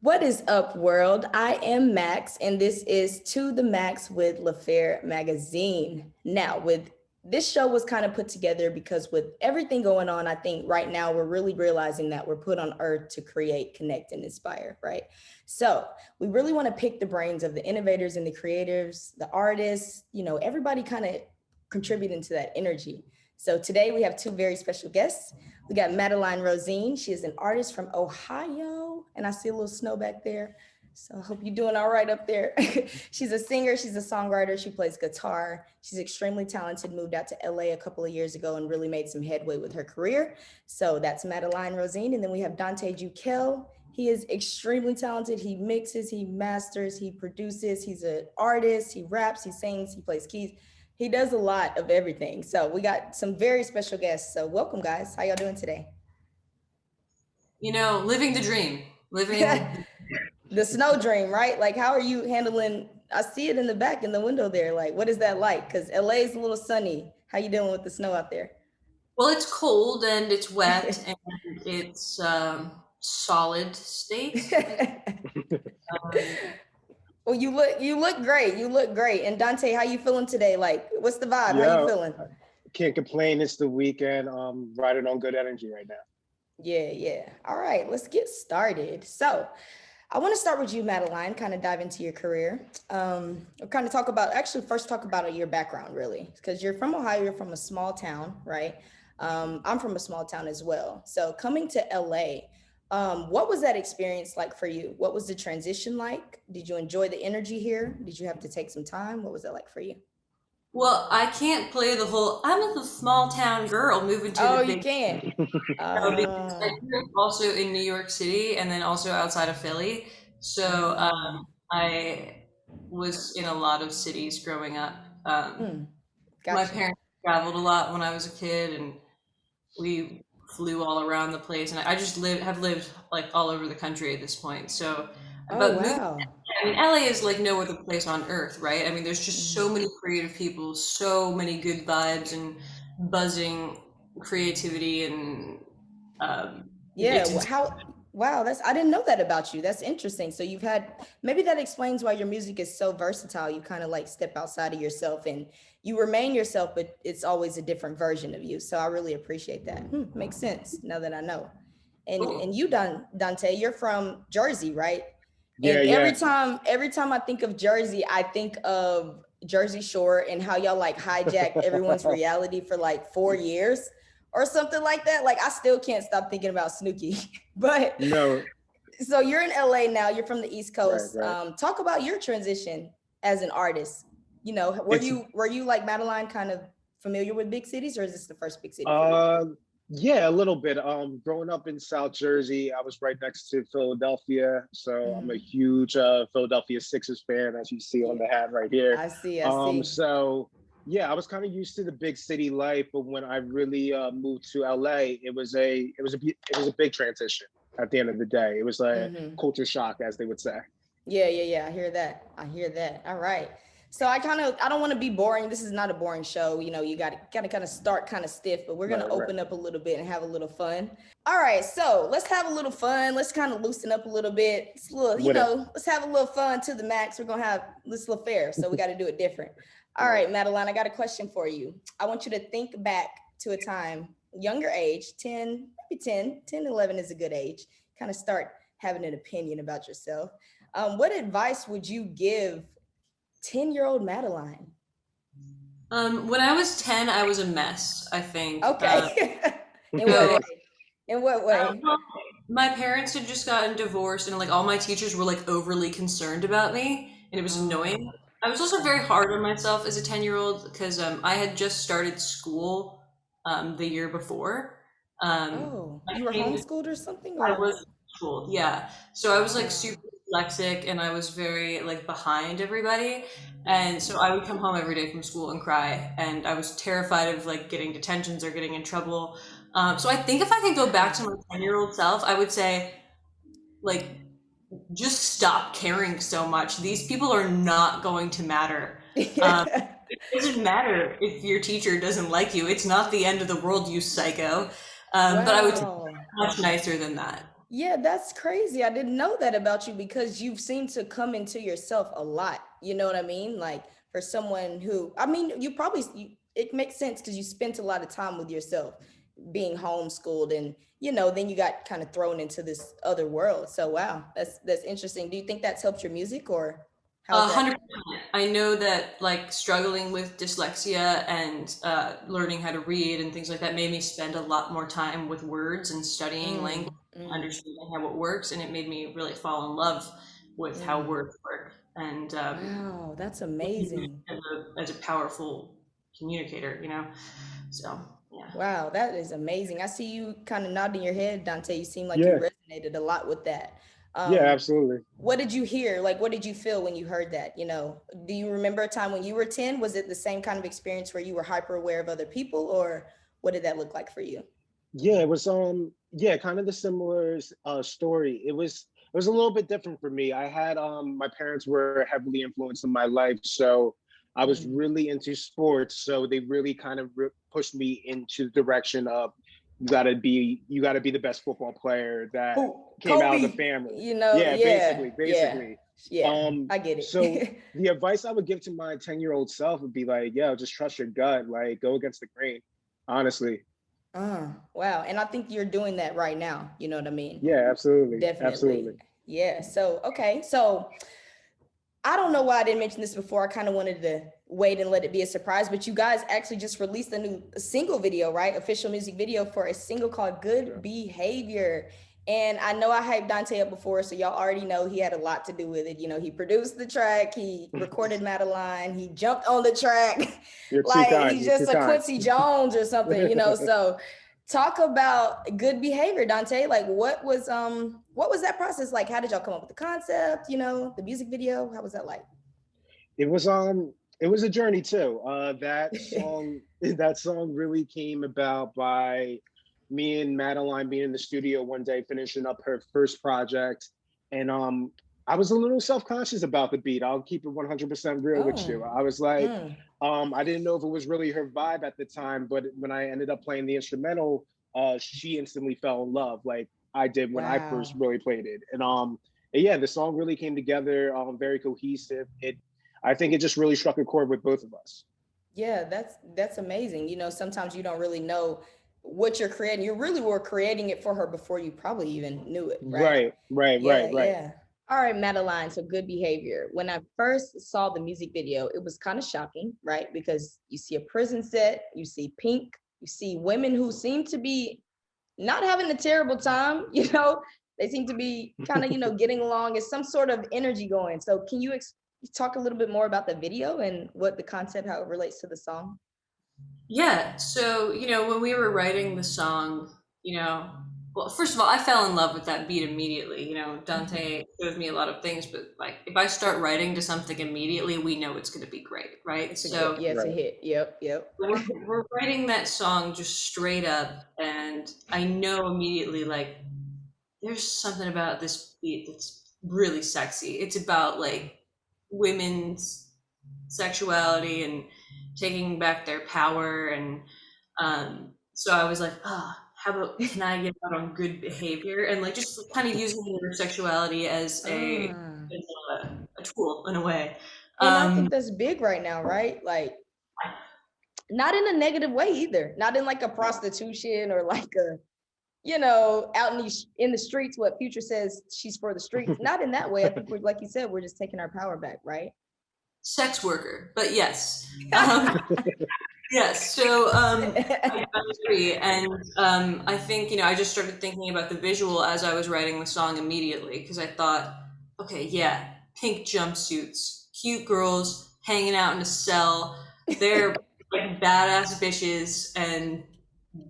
What is up, world? I am Max, and this is To the Max with Lefair Magazine. Now, with this show was kind of put together because with everything going on, I think right now we're really realizing that we're put on earth to create, connect, and inspire, right? So we really want to pick the brains of the innovators and the creators, the artists, everybody kind of contributing to that energy. So today we have two very special guests. We got Madeline Rosene. She is an artist from Ohio, and I see a little snow back there. So I hope you're doing all right up there. She's a singer, she's a songwriter, she plays guitar. She's extremely talented, moved out to LA a couple of years ago and really made some headway with her career. So that's Madeline Rosene. And then we have Dante Juhkel. He is extremely talented. He mixes, he masters, he produces, he's an artist, he raps, he sings, he plays keys. He does a lot of everything. So we got some very special guests. So welcome, guys. How y'all doing today? Living the dream. Living the snow dream, right? Like, how are you handling? I see it in the back in the window there. Like, what is that like? Because LA is a little sunny. How you dealing with the snow out there? Well, it's cold and it's wet and it's solid state. Well, you look great. You look great. And Dante, how you feeling today? Like, what's the vibe? Yeah, how you feeling? Can't complain. It's the weekend. Riding on good energy right now. Yeah. All right, let's get started. So I want to start with you, Madeline, kind of dive into your career. Kind of first talk about your background, really, because you're from Ohio, you're from a small town, right? I'm from a small town as well. So coming to LA, what was that experience like for you? What was the transition like? Did you enjoy the energy here? Did you have to take some time? What was that like for you? Well, I can't play the whole I'm a small town girl moving to Oh, the you big can't. because I grew up also in New York City and then also outside of Philly. So I was in a lot of cities growing up. My Gotcha. parents traveled a lot when I was a kid, and we flew all around the place, and I just have lived like all over the country at this point. So, Oh, but moving, wow. I mean, LA is like no other place on earth, right? I mean, there's just so many creative people, so many good vibes and buzzing creativity, and Yeah, it's wow, I didn't know that about you. That's interesting. So maybe that explains why your music is so versatile. You kind of like step outside of yourself and you remain yourself, but it's always a different version of you. So I really appreciate that. Makes sense now that I know. cool. And Dante, you're from Jersey, right? Yeah, And yeah. every time I think of Jersey, I think of Jersey Shore and how y'all like hijacked everyone's reality for like 4 years or something like that. Like I still can't stop thinking about Snooki. But No, so you're in LA now, you're from the East right, Coast. right. Talk about your transition as an artist. Were It's you like Madeline kind of familiar with big cities, or is this the first big city for you? uh yeah, a little bit. Growing up in South Jersey, I was right next to Philadelphia, so I'm a huge Philadelphia Sixers fan, as you see on Yeah, the hat right here. I see. So yeah, I was kind of used to the big city life, but when I really moved to LA, it was a big transition. At the end of the day, it was a culture shock, as they would say. Yeah. I hear that. All right. So I don't want to be boring. This is not a boring show. You got to kind of start kind of stiff, but we're gonna Right, right. open up a little bit and have a little fun. All right. So let's have a little fun. Let's kind of loosen up a little bit. It's a little, With it. let's have a little fun to the max. We're gonna have this little fair, so we got to do it different. All Right. right, Madeline, I got a question for you. I want you to think back to a time, younger age, 10, maybe 10, 11 is a good age. Kind of start having an opinion about yourself. What advice would you give 10-year-old Madeline? When I was 10, I was a mess, I think. Okay. In what So way? In what way? well, my parents had just gotten divorced, and like all my teachers were like overly concerned about me, and it was annoying. I was also very hard on myself as a 10-year-old because I had just started school the year before. Oh, I you were came to homeschooled or something, I or? was schooled, yeah. So I was like Wow. super dyslexic and I was very like behind everybody. And so I would come home every day from school and cry. And I was terrified of like getting detentions or getting in trouble. So I think if I could go back to my 10-year-old self, I would say, like, just stop caring so much. These people are not going to matter. Um, it doesn't matter if your teacher doesn't like you. It's not the end of the world, you psycho. But I would say Wow. much nicer than that. Yeah, that's crazy. I didn't know that about you because you've seemed to come into yourself a lot. You know what I mean? Like for someone who, I mean, it makes sense because you spent a lot of time with yourself being homeschooled and, then you got kind of thrown into this other world. So wow, that's interesting. Do you think that's helped your music or how's that? 100%. I know that like struggling with dyslexia and learning how to read and things like that made me spend a lot more time with words and studying Mm, language, mm, understanding how it works, and it made me really fall in love with how mm. words work and Wow, that's amazing. as a powerful communicator, you know. So yeah. Wow, that is amazing. I see you kind of nodding your head, Dante. You seem like you Yeah, resonated a lot with that. yeah, Um, absolutely. what did you hear? Like, what did you feel when you heard that? Do you remember a time when you were 10? Was it the same kind of experience where you were hyper aware of other people, or what did that look like for you? Yeah, it was yeah, kind of the similar story. It was a little bit different for me. I had my parents were heavily influenced in my life, so I was Mm. really into sports, so they really kind of pushed me into the direction of you got to be the best football player that Who? came out of the Kobe. family. Yeah, Yeah, yeah, basically. yeah. I get So it. the advice I would give to my 10-year-old self would be like, yeah, just trust your gut, like go against the grain, honestly. Wow. And I think you're doing that right now. You know what I mean? Yeah, absolutely. Definitely. Absolutely. Yeah. So, okay. So I don't know why I didn't mention this before. I kind of wanted to wait and let it be a surprise, but you guys actually just released a new single video, right? Official music video for a single called Yeah. Good Behavior. And I know I hyped Dante up before, so y'all already know he had a lot to do with it. He produced the track, he recorded Madeline, he jumped on the track. You're too Like kind. he's You're too just a kind. Quincy Jones or something. So talk about Good Behavior, Dante. Like what was that process like? How did y'all come up with the concept, the music video? How was that like? It was it was a journey too. That song really came about by me and Madeline being in the studio one day finishing up her first project, and I was a little self-conscious about the beat. I'll keep it 100% real with Oh. you. I was like, Mm. I didn't know if it was really her vibe at the time, but when I ended up playing the instrumental, she instantly fell in love, like I did when I first Wow. really played it. And yeah, the song really came together, very cohesive. I think it just really struck a chord with both of us. Yeah, that's amazing. Sometimes you don't really know what you're creating. You really were creating it for her before you probably even knew it, right? Right, right, right, Yeah, right. yeah. All right, Madeline. So Good Behavior. When I first saw the music video, it was kind of shocking, right? Because you see a prison set, you see pink, you see women who seem to be not having a terrible time. They seem to be kind of, getting along. It's some sort of energy going. So can you talk a little bit more about the video and what the concept, how it relates to the song? Yeah, so when we were writing the song, well, first of all, I fell in love with that beat immediately. Dante shows me a lot of things, but like if I start writing to something immediately, we know it's going to be great, right? It's a good, So yeah, it's a Right. hit. Yep, yep. we're writing that song just straight up, and I know immediately like there's something about this beat that's really sexy. It's about like women's sexuality and taking back their power. And so I was like, how about can I get out on good behavior and like just kind of using their sexuality as Ah. a tool in a way. And I Um, think that's big right now, right? Like, not in a negative way either. Not in like a prostitution or like a, out in the streets, what Future says she's for the streets. Not in that way. I think we're, like you said, we're just taking our power back, right? sex worker, but yes. Yes, so I agree, and I think I just started thinking about the visual as I was writing the song immediately because I thought, okay, yeah, pink jumpsuits, cute girls hanging out in a cell, they're like badass bitches, and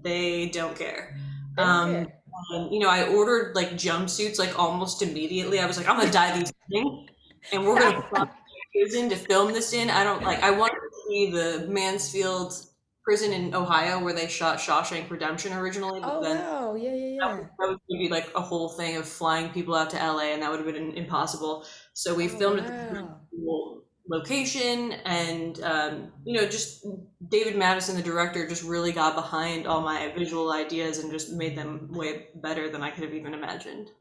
they don't care. They don't Um, care. and I ordered like jumpsuits like almost immediately. I was like, I'm gonna dye these pink, and we're gonna prison to film this in. I don't like. I wanted to see the Mansfield prison in Ohio where they shot Shawshank Redemption originally, but Oh then wow. Yeah, yeah, yeah. that was going to be like a whole thing of flying people out to LA, and that would have been impossible. So we Oh filmed at the wow. location, and just David Madison, the director, just really got behind all my visual ideas and just made them way better than I could have even imagined.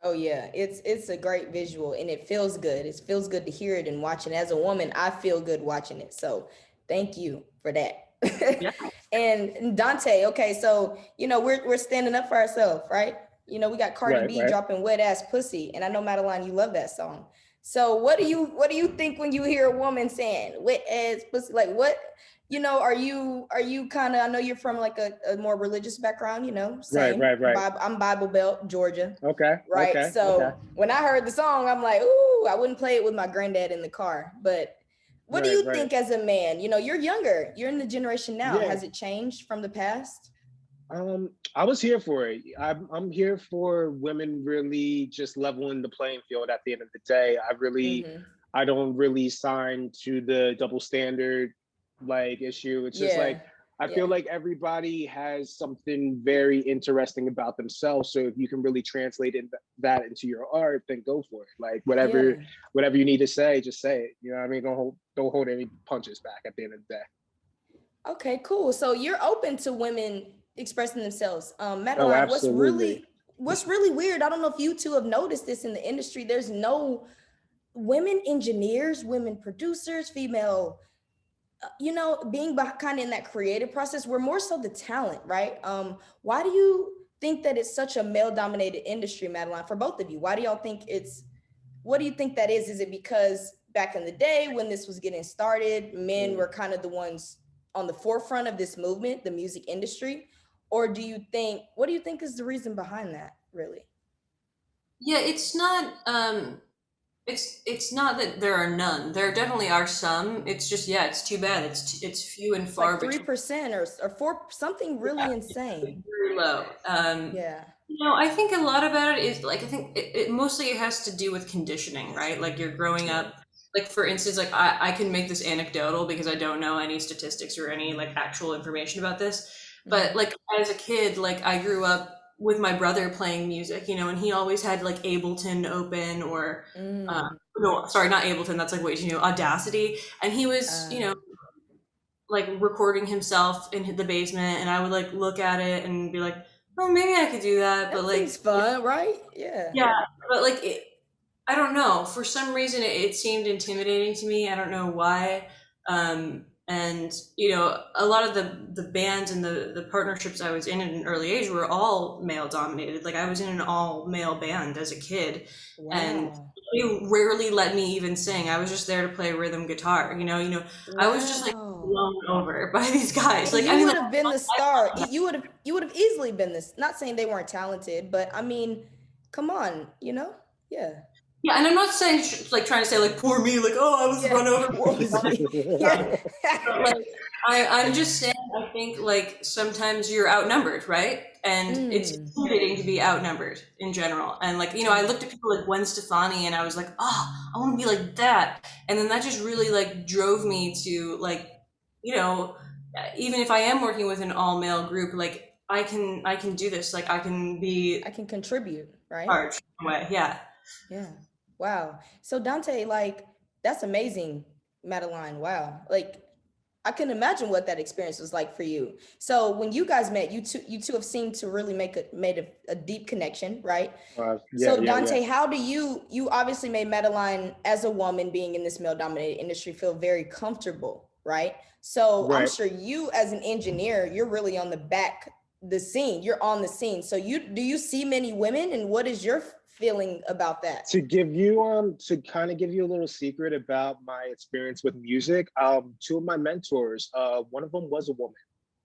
Oh yeah, it's a great visual and it feels good. It feels good to hear it and watch it. As a woman, I feel good watching it. So thank you for that. Yeah. And Dante, okay, so we're standing up for ourselves, right? We got Cardi Right, B right. dropping wet ass pussy, and I know Madeline, you love that song. So what do you think when you hear a woman saying wet ass pussy? Like what? Are you kind of, I know you're from like a more religious background, Right, same. right, right. I'm Bible Belt, Georgia, Okay, right? okay, okay. So when I heard the song, I'm like, ooh, I wouldn't play it with my granddad in the car. But what do Right, you right. think as a man? You're younger, you're in the generation now. Yeah. Has it changed from the past? I was here for it. I'm here for women really just leveling the playing field at the end of the day. Mm-hmm. I don't really sign to the double standard like issue. It's just Yeah. like I feel Yeah. like everybody has something very interesting about themselves. So if you can really translate that into your art, then go for it. Like Yeah. whatever you need to say, just say it. You know what I mean? Don't hold any punches back at the end of the day. Okay, cool. So you're open to women expressing themselves. Oh, Madeline, what's absolutely. really what's really weird, I don't know if you two have noticed this in the industry. There's no women engineers, women producers, female, being kind of in that creative process. We're more so the talent, right? Why do you think that it's such a male dominated industry, Madeline, for both of you? Why do y'all think what do you think that is? Is it because back in the day when this was getting started, men Mm. were kind of the ones on the forefront of this movement, the music industry? Or what do you think is the reason behind that, really? Yeah, it's not that there are none. There definitely are some. It's just, yeah, it's too bad. It's few and It's far like between. 3% or 4, something really It's insane. very low. Yeah. I think a lot about it is like I think it mostly it has to do with conditioning, right? Like you're growing Yeah. up. Like for instance, like I can make this anecdotal because I don't know any statistics or any like actual information about this. But Mm-hmm. like as a kid, like I grew up with my brother playing music, and he always had like Ableton open or Mm. no, sorry, not Ableton. That's like what Audacity, and he was Uh, like recording himself in the basement, and I would like look at it and be like, oh, maybe I could do that, but that seems fun, right? Yeah. yeah, but like I don't know. For some reason, it seemed intimidating to me. I don't know why. And a lot of the bands and the partnerships I was in at an early age were all male dominated. Like I was in an all male band as a kid, and Wow. they rarely let me even sing. I was just there to play rhythm guitar. I was just like Wow. blown over by these guys. And Like I you mean, would like, have been the star. You would have easily been this. Not saying they weren't talented, but I mean, come on, Yeah. yeah, and I'm not saying like trying to say like poor me, like oh I was Yeah. run over. What was me? Yeah. But like I'm just saying, I think like sometimes you're outnumbered, right? And it's Mm. intimidating to be outnumbered in general. And like I looked Mm. at people like Gwen Stefani, and I was like, oh, I want to be like that. And then that just really like drove me to like, you know, even if I am working with an all male group, like I can do this. Like I can I be can contribute, right? charged in a way. Yeah. Yeah. Wow. So Dante, like, that's amazing, Madeline. Wow. Like, I can imagine what that experience was like for you. So when you guys met, you two have seemed to really made a deep connection, right? Yeah, So yeah, yeah. Dante, how do you obviously made Madeline as a woman being in this male dominated industry feel very comfortable, right? So I'm Right. sure you as an engineer, you're really on the scene. You're on the scene. So do you see many women, and what is your feeling about that? To kind of give you a little secret about my experience with music, two of my mentors, one of them was a woman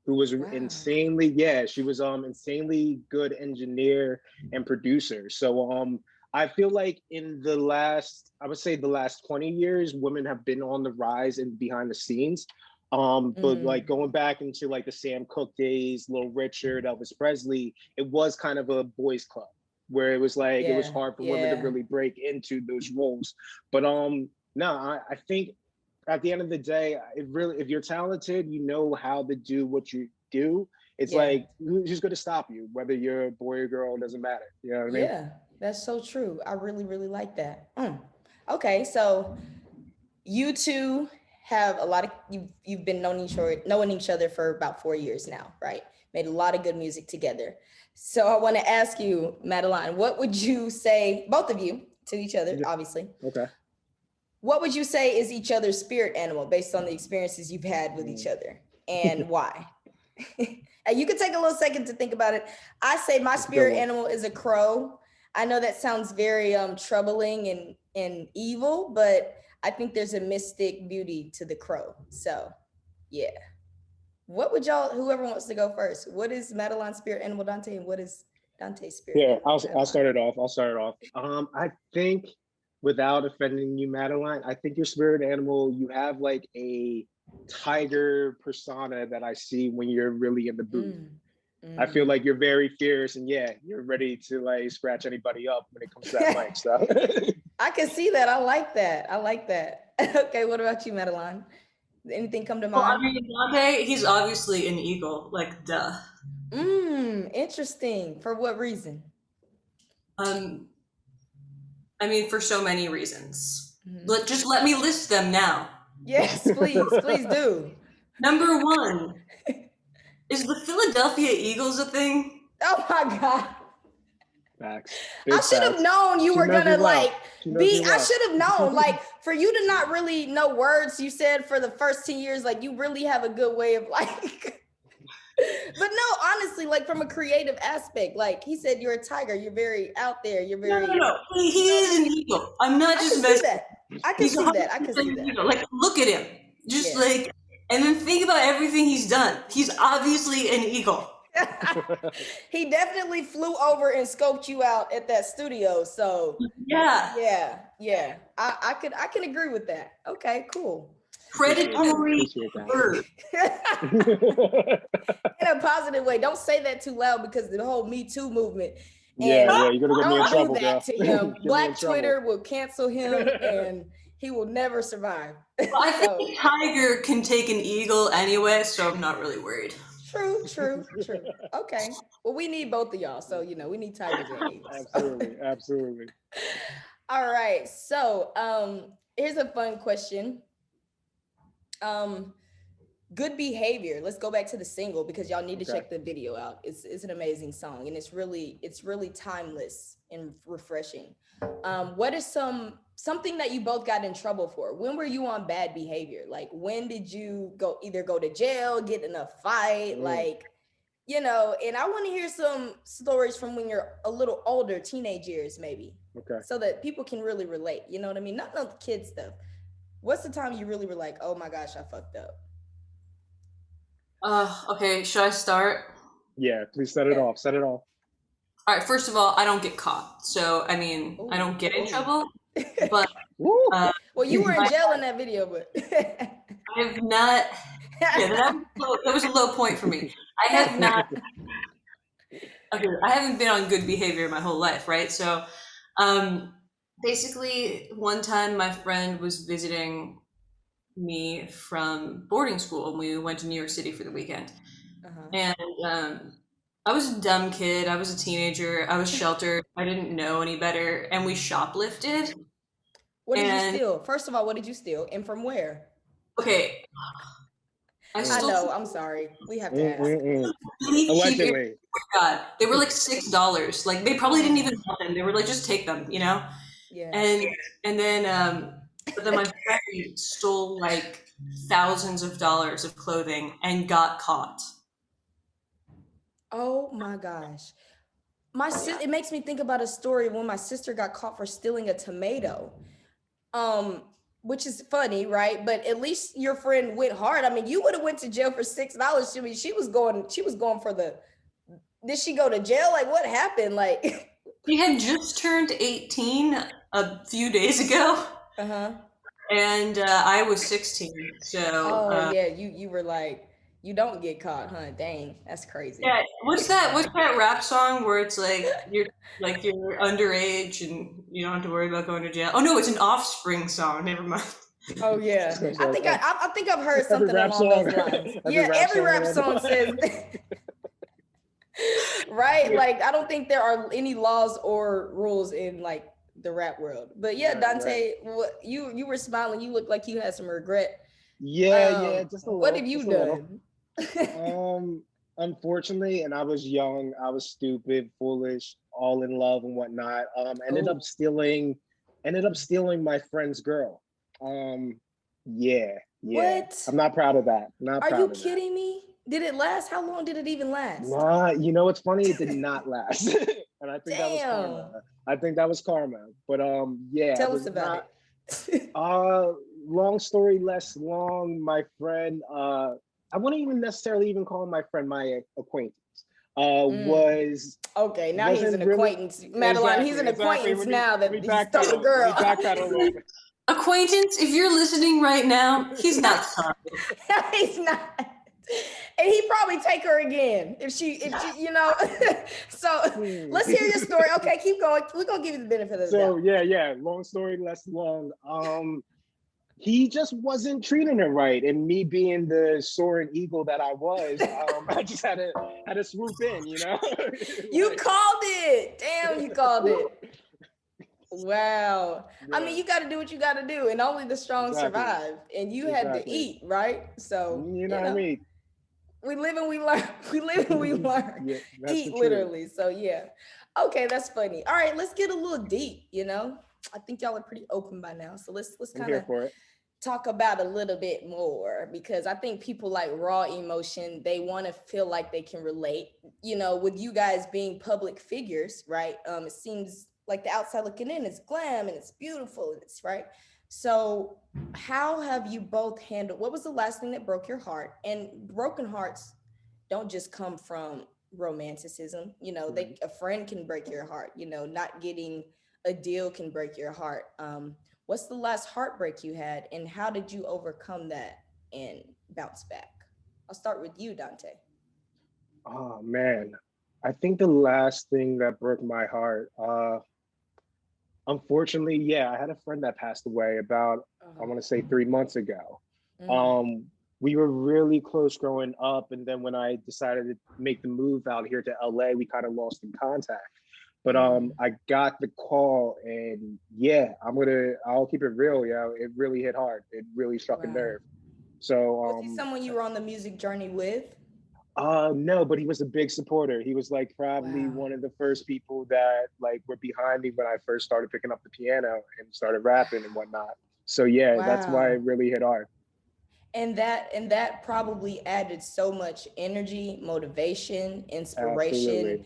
who was Wow. insanely, yeah, she was insanely good engineer and producer. So I feel like in the last, I would say the last 20 years, women have been on the rise and behind the scenes. But like Mm, going back into like the Sam Cooke days, Little Richard, Elvis Presley, it was kind of a boys club where it was like it was yeah, hard for women to yeah, really break into those roles. But no, I think at the end of the day, it really, if you're talented, you know how to do what you do. It's yeah, like who's going to stop you, whether you're a boy or girl, it doesn't matter. You know what I mean? yeah. That's so true. I really, really like that. Okay, so you two have a lot of you've been knowing each other for about 4 years now, right? made a lot of good music together. So I want to ask you, Madeline, what would you say, both of you, to each other, obviously? Okay. What would you say is each other's spirit animal based on the experiences you've had with each other, and why? And you can take a little second to think about it. I say my spirit animal is a crow. I know that sounds very troubling and evil, but I think there's a mystic beauty to the crow. So yeah. What would y'all, whoever wants to go first, what is Madeline's spirit animal, Dante, and what is Dante's spirit animal? I'll start it off. I think, without offending you, Madeline, I think your spirit animal, you have like a tiger persona that I see when you're really in the booth. I feel like you're very fierce, and you're ready to like scratch anybody up when it comes to that mic stuff. I can see that. I like that. Okay, what about you, Madeline? Anything come to mind? Well, I mean, Dante, he's obviously an eagle, like duh. Interesting. For what reason? I mean, for so many reasons. Just let me list them now. Yes, please do. Number 1, is the Philadelphia Eagles a thing? Oh my God. Facts. I should have known you were gonna like be. I should have known, like, for you to not really know words you said for the first 10 years, like you really have a good way of like. But no, honestly, like from a creative aspect, like he said, you're a tiger. You're very out there. You're very. No. He is an eagle. I'm not just messing. I can see that. Like, look at him. Just like, and then think about everything he's done. He's obviously an eagle. He definitely flew over and scoped you out at that studio. So yeah. I can agree with that. Okay, cool. Predatory bird. In a positive way. Don't say that too loud, because the whole Me Too movement. You're gonna get me in trouble, girl. To him. Black Twitter will cancel him, and he will never survive. Well, I think a tiger can take an eagle anyway, so I'm not really worried. True. Okay. Well, we need both of y'all, so we need tigers and eagles. Absolutely. All right. So, here's a fun question. Good Behavior. Let's go back to the single, because y'all need to check the video out. It's an amazing song, and it's really timeless and refreshing. What is something that you both got in trouble for? When were you on bad behavior? Like, when did you either go to jail, get in a fight, like, and I want to hear some stories from when you're a little older, teenage years maybe. Okay. So that people can really relate. You know what I mean? Not no kid stuff. What's the time you really were like, oh my gosh, I fucked up? Okay, should I start? Yeah, please set it off. All right, first of all, I don't get caught. So, I mean, I don't get in trouble, but... well, you were in jail in that video, but... I have not... Yeah, that was a low point for me. I have not... Okay, I haven't been on good behavior my whole life, right? So, basically, one time my friend was visiting me from boarding school, and we went to New York City for the weekend. And I was a dumb kid. I was a teenager. I was sheltered. I didn't know any better, and we shoplifted. What did you steal? First of all, what did you steal, and from where? Okay. I know. I'm sorry. We have to ask. Allegedly. Oh my God, they were like $6. Like, they probably didn't even want them. They were like, just take them, Yeah. And then but then my friend stole like thousands of dollars of clothing and got caught. Oh my gosh. It makes me think about a story when my sister got caught for stealing a tomato. Which is funny, right? But at least your friend went hard. I mean, you would have went to jail for $6. I mean, she was going for did she go to jail? Like, what happened? Like, she had just turned 18 a few days ago. And I was 16. So you were like, you don't get caught, huh? Dang, that's crazy. Yeah, what's that rap song where it's like you're underage and you don't have to worry about going to jail? Oh no, it's an Offspring song. Never mind. Oh yeah, I think I've heard something along those lines. Every rap song says. Right, like I don't think there are any laws or rules in like the rap world. But Dante, you were smiling. You looked like you had some regret. Yeah, just a little. What have you done? unfortunately, and I was young, I was stupid, foolish, all in love and whatnot. Oh, Ended up stealing my friend's girl. Yeah, yeah. what? I'm not proud of that. Not Are you proud of that. kidding me? Did it last? How long did it even last? Nah, you know what's funny? It did not last. And I think that was karma. Damn. I think that was karma. But yeah, it Tell us was about not it. uh long story less long, my friend, I wouldn't even necessarily even call him my friend, my acquaintance. Mm. Was Okay, now he's an wasn't really acquaintance. Madeline, he's exactly, an exactly. acquaintance now Let that me he stole a backpedal. Let girl. me backpedal a little bit. Acquaintance, if you're listening right now, he's not sorry. He's not. And he probably take her again if she, so let's hear your story. Okay, keep going. We're gonna give you the benefit of the So doubt. yeah, yeah. Long story less long. He just wasn't treating her right, and me being the soaring eagle that I was, I just had to swoop in, you know. You Like, called it. Damn, you called it. Wow. I mean, yeah, you got to do what you got to do, and only the strong exactly, survive. And you had to exactly. eat, right? So, You know what I mean? we live and we learn. We live and we learn. Yeah, that's the Eat truth. literally. So, yeah. Okay, that's funny. All right, let's get a little deep. I think y'all are pretty open by now. So let's I'm kind here of for it. talk about a little bit more because I think people like raw emotion. They want to feel like they can relate. With you guys being public figures, right? It seems like the outside looking in is glam and it's beautiful. It's right. So, how have you both handled? What was the last thing that broke your heart? And broken hearts don't just come from romanticism. Right. A friend can break your heart. Not getting a deal can break your heart. What's the last heartbreak you had, and how did you overcome that and bounce back? I'll start with you, Dante. Oh man, I think the last thing that broke my heart, unfortunately, yeah, I had a friend that passed away about, I Oh, want to say 3 months ago. mm, Um, we were really close growing up, and then when I decided to make the move out here to LA, we kind of lost in contact. But mm, I got the call, and yeah, I'll keep it real, yo. It really hit hard. It really struck a wow. nerve. So Was he someone you were on the music journey with? no, but he was a big supporter. He was like probably Wow. one of the first people that like were behind me when I first started picking up the piano and started rapping and whatnot. So yeah, that's why Wow. it really hit hard. And that probably added so much energy, motivation, inspiration.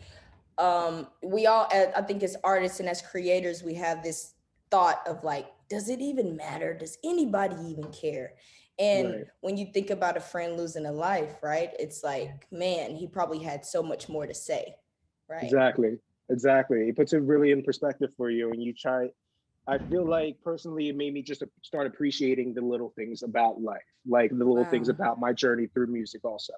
Absolutely. We all, I think, as artists and as creators, we have this thought of like, does it even matter? Does anybody even care? And Right. when you think about a friend losing a life, right, it's like, man, he probably had so much more to say, right? Exactly. Exactly. It puts it really in perspective for you, and you try. I feel like personally, it made me just start appreciating the little things about life, like the little things Wow. about my journey through music, also.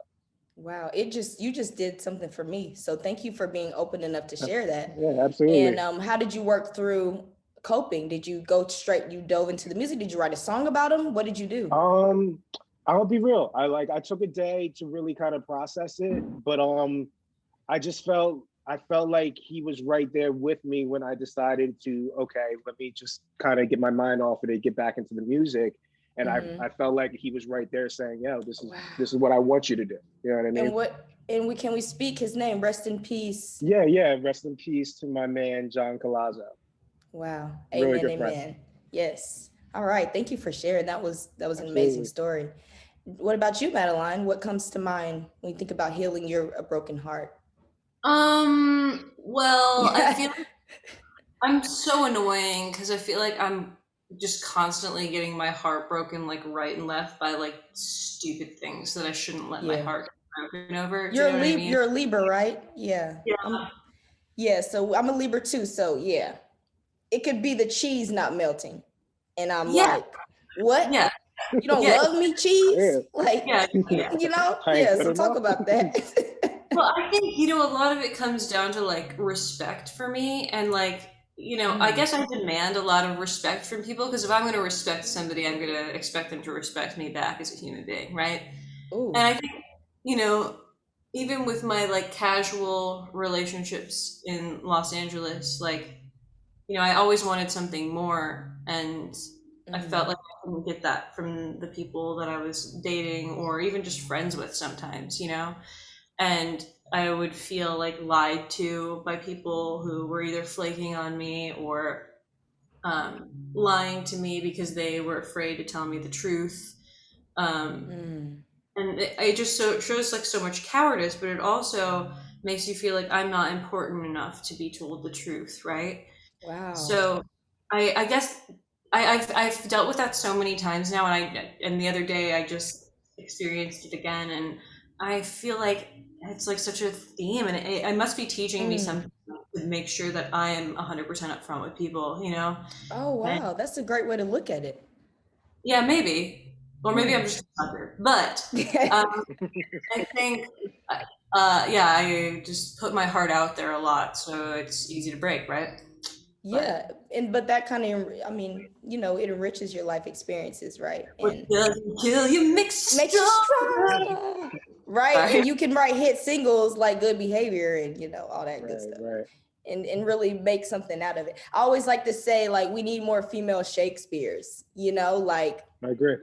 Wow. You just did something for me. So thank you for being open enough to share that. Yeah, And absolutely. how did you work through coping? Did you go straight, you dove into the music? Did you write a song about him? What did you do? Um, I'll be real. I took a day to really kind of process it, but I felt like he was right there with me when I decided to, okay, let me just kind of get my mind off of it, get back into the music. And Mm-hmm. I felt like he was right there saying, yo, this is Wow. what I want you to do. You know what I And mean? we can we speak his name? Rest in peace. Yeah, yeah. Rest in peace to my man John Colazzo. Wow. Really Amen. good friend. Amen. Yes. All right. Thank you for sharing. That was an amazing Absolutely. story. What about you, Madeline? What comes to mind when you think about healing your a broken heart? Well, I feel like I'm so annoying because I feel like I'm just constantly getting my heart broken like right and left by like stupid things that I shouldn't let my Yeah. heart get broken over. Do you know what I mean? You're a Libra, right? Yeah. Yeah. Yeah, so I'm a Libra too. So yeah. It could be the cheese not melting. And I'm Yeah. like, what? Yeah. You don't Yeah. love me, cheese? Yeah. Like, Yeah. Yeah. I ain't yeah, good so talk enough. about that. Well, I think, a lot of it comes down to like respect for me. And like, I Mm. guess I demand a lot of respect from people because if I'm going to respect somebody, I'm going to expect them to respect me back as a human being, right? And Ooh. I think, you know, even with my like casual relationships in Los Angeles, like, I always wanted something more. And I felt Mm. like I couldn't get that from the people that I was dating or even just friends with sometimes. and I would feel like lied to by people who were either flaking on me or lying to me because they were afraid to tell me the truth. Mm. And it just shows like so much cowardice, but it also makes you feel like I'm not important enough to be told the truth, right? Wow. So I guess I've dealt with that so many times now, and the other day I just experienced it again, and I feel like it's like such a theme, and I must be teaching me Mm. something to make sure that I am 100% upfront with people, you know? Oh, And wow. That's a great way to look at it. yeah, maybe, or maybe I'm Mm. just a sucker, but I think. Yeah, I just put my heart out there a lot, so it's easy to break, right? But Yeah, and but that kind of, I mean, it enriches your life experiences, right? what And doesn't kill you makes makes you you stronger. stronger, right? Sorry. And you can write hit singles like Good Behavior and all that good Right, stuff, right. and really make something out of it. I always like to say like we need more female Shakespeares, like I agree.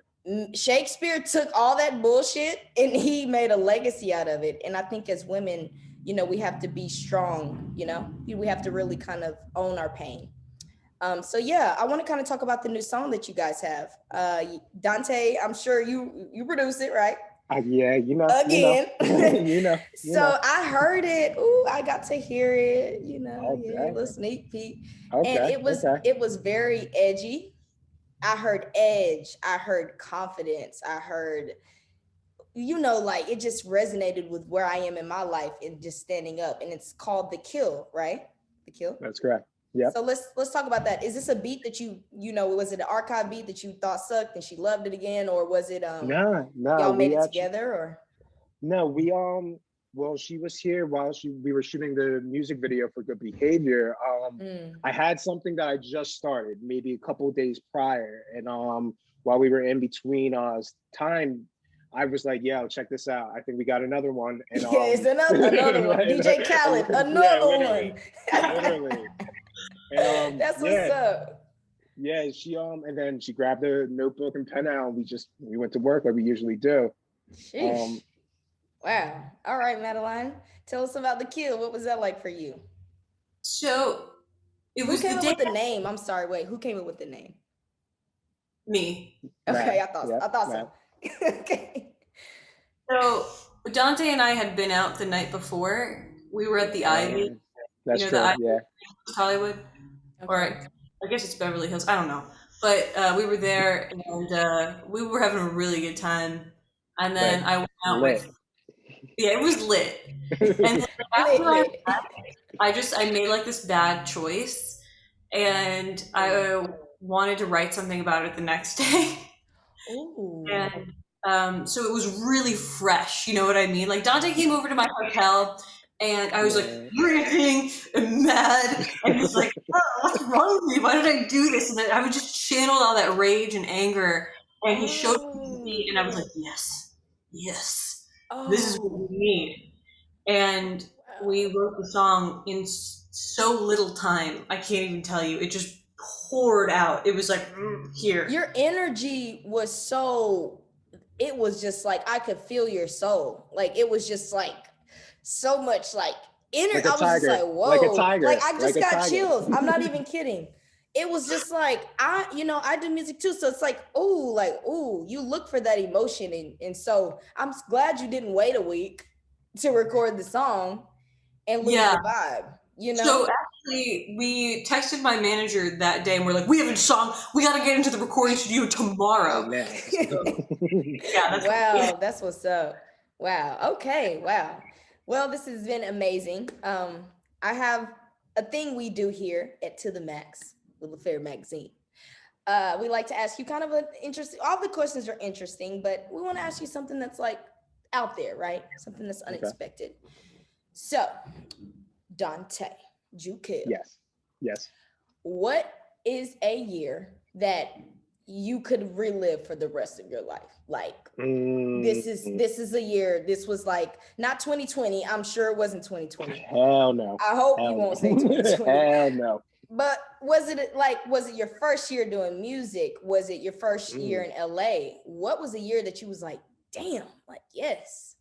Shakespeare took all that bullshit and he made a legacy out of it. And I think as women, we have to be strong, we have to really kind of own our pain. So yeah, I want to kind of talk about the new song that you guys have. Dante, I'm sure you produce it, right? Yeah, Again. you know. So I heard it. Ooh, I got to hear it, yeah, a Okay, little sneak peek. And okay, okay. it was very edgy. I heard edge, I heard confidence, I heard, like it just resonated with where I am in my life and just standing up. And it's called The Kill, right? The Kill. That's correct. Yep. So let's talk about that. Is this a beat that was it an archive beat that you thought sucked and she loved it again, or was it No, y'all made we it actually together, or? no, we well, she was here while we were shooting the music video for Good Behavior. Mm. I had something that I just started maybe a couple of days prior, and while we were in between time, I was like, "Yo, check this out! I think we got another one." And Yeah, it's another one. DJ Khaled, yeah, another one. literally, and That's what's up. yeah, she and then she grabbed a notebook and pen out, and we went to work like we usually do. Sheesh. Wow. All right, Madeline. Tell us about The Kill. What was that like for you? So it Who was the came up day with the name? I'm sorry. Wait, who came up with the name? me. Okay, Matt, I thought yeah, I thought Matt. so. Okay. So Dante and I had been out the night before. We were at the Ivy, That's the true. Ivy Yeah. in Hollywood, or Okay. I guess it's Beverly Hills. I don't know, but we were there and we were having a really good time. And then Lit. I went out Lit. with yeah, it was lit. And then Lit, after lit. I made like this bad choice, and I wanted to write something about it the next day. Ooh. And so it was really fresh, you know what I mean? Like Dante came over to my hotel and I was like Yeah. raging and mad and just like, oh, what's wrong with me? Why did I do this? And then I would just channel all that rage and anger, and he showed me the beat Oh. and I was like, yes, yes, this is what Oh. we need. And we Wow. wrote the song in so little time. I can't even tell you. It just poured out. It was like, here. Your energy was it was just like I could feel your soul. Like it was just like so much like Like a I was just like, tiger. Like a whoa. Like tiger. I Like just a got tiger. chills. I'm not even kidding. It was just like I do music too. So it's like, ooh, you look for that emotion. And so I'm glad you didn't wait a week to record the song and lose Yeah. the vibe, So actually, we texted my manager that day and we're like, we have a song. We got to get into the recording studio tomorrow. Right now. So, yeah, that's Wow, that's what's up. Wow. Okay. Wow. Well, this has been amazing. I have a thing we do here at To the Max with Lefair Magazine. We like to ask you kind of an interesting. All the questions are interesting, but we want to ask you something that's like out there, right? Something that's Okay. unexpected. So, Dante Juhkel, Yes. Yes. what is a year that you could relive for the rest of your life? Like this is a year. This was like not 2020. I'm sure it wasn't 2020. Hell no. I hope Hell you no. won't say 2020. Hell no. But was it your first year doing music? Was it your first year in LA? What was a year that you was like, damn, like yes?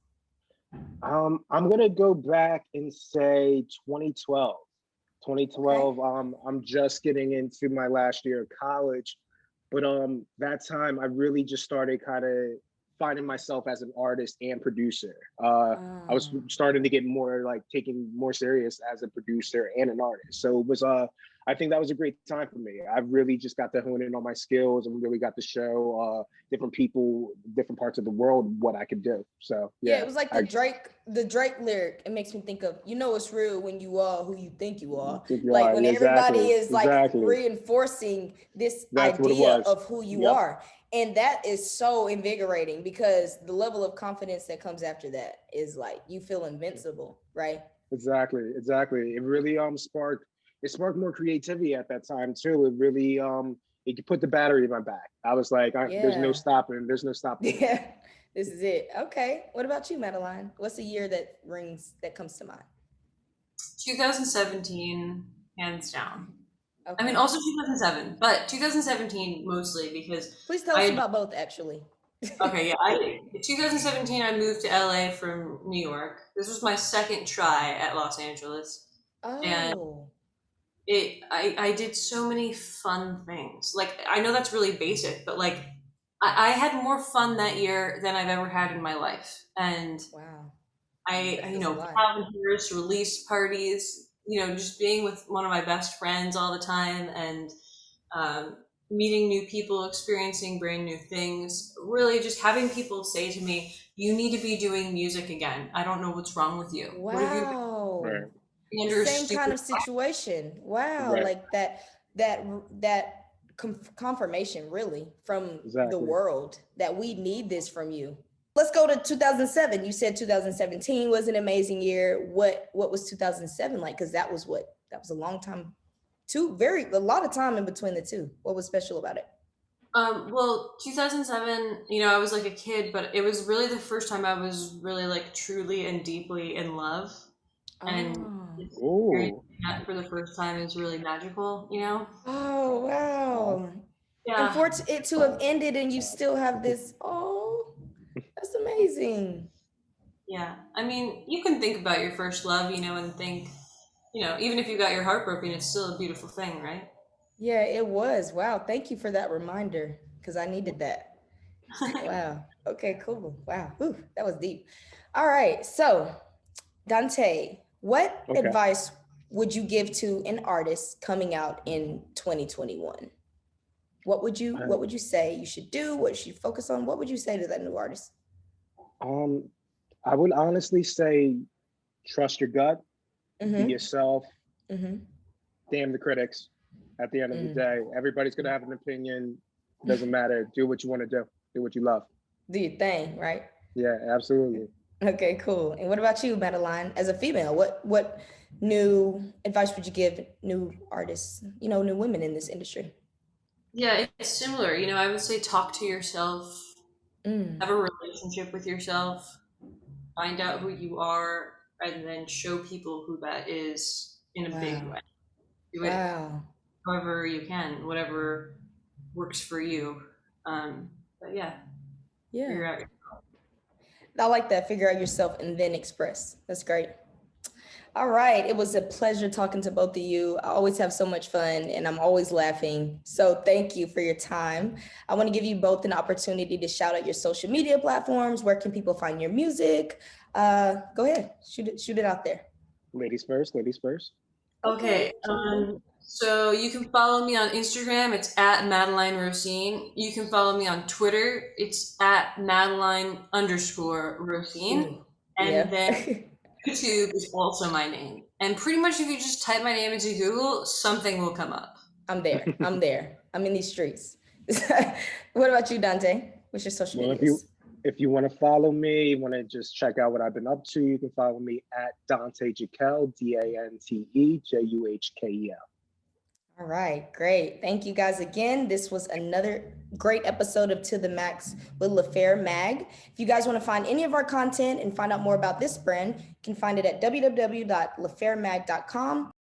I'm gonna go back and say 2012. 2012. Okay. I'm just getting into my last year of college, but that time I really just started kind of finding myself as an artist and producer. I was Oh. starting to get more like taken more serious as a producer and an artist. So it was I think that was a great time for me. I really just got to hone in on my skills and really got to show different people, different parts of the world what I could do. So Yeah, yeah, it was like the Drake lyric. It makes me think of, you know, it's real when you are who you think you are. Like when everybody exactly, is like exactly. reinforcing this That's what it idea was. of who you Yep. are. And that is so invigorating because the level of confidence that comes after that is like you feel invincible, right? Exactly, exactly. It really sparked more creativity at that time too. It really it could put the battery in my back. I was like, Yeah. there's no stopping me. Yeah. This is it. Okay. What about you, Madeline? What's the year that comes to mind? 2017, hands down. I mean, Okay. also 2007, but 2017 mostly because Please tell us I about both actually. okay, yeah. 2017 I moved to LA from New York. This was my second try at Los Angeles, and Oh. I did so many fun things. Like I know that's really basic, but like I had more fun that year than I've ever had in my life, and Wow. I, That you says a know, lot. Calvin Harris release parties, you know, just being with one of my best friends all the time and um, meeting new people, experiencing brand new things. Really, just having people say to me, "You need to be doing music again. I don't know what's wrong with you. What have you been Right, Wow. doing under a Same kind stupid?" of situation. Wow. right, Like that confirmation really from the exactly. world that we need this from you. Let's go to 2007. You said 2017 was an amazing year. What was 2007 like? Because that was a long time. A lot of time in between the two. What was special about it? Well, 2007, you know, I was like a kid, but it was really the first time I was really like truly and deeply in love. And Oh. experiencing Oh, that for the first time is really magical, you know? Oh, oh, wow. And Yeah. for it to have ended and you still have this, oh, that's amazing. Yeah. I mean, you can think about your first love, you know, and think, you know, even if you got your heart broken, it's still a beautiful thing, right? Yeah, it was. Wow. Thank you for that reminder because I needed that. Wow. Okay, cool. Wow. Whew, that was deep. All right. So, Dante, what okay. advice would you give to an artist coming out in 2021? Uh, What would you say you should do? What you should focus on? What would you say to that new artist? Um, I would honestly say trust your gut, be Mm-hmm. yourself, Mm-hmm. damn the critics. At the end of the Mm. day, everybody's gonna have an opinion. Doesn't matter. Do what you want to do. Do what you love. Do your thing, right? Yeah, absolutely. Okay, cool. And what about you, Madeline? As a female, what new advice would you give new artists, new women in this industry? Yeah, it's similar. You know, I would say talk to yourself, have Mm. a relationship with yourself, find out who you are, and then show people who that is in a big Wow. way. Do it Wow. however you can, whatever works for you. But yeah, Yeah. figure out. I like that. Figure out yourself and then express. That's great. All right. It was a pleasure talking to both of you. I always have so much fun and I'm always laughing. So thank you for your time. I want to give you both an opportunity to shout out your social media platforms. Where can people find your music? Go ahead. Shoot it out there. Ladies first. Ladies first. Okay, Okay. Cool. so you can follow me on Instagram. It's at Madeline Rosene. You can follow me on Twitter. It's at Madeline_Rosene. Ooh. And Yeah. then YouTube is also my name. And pretty much if you just type my name into Google, something will come up. I'm there. I'm there. I'm in these streets. What about you, Dante? What's your social Well, medias? if you want to follow me, want to just check out what I've been up to, you can follow me at Dante Juhkel, DanteJuhkel. All right, great. Thank you guys again. This was another great episode of To the Max with Lefair Mag. If you guys want to find any of our content and find out more about this brand, you can find it at www.lefairmag.com.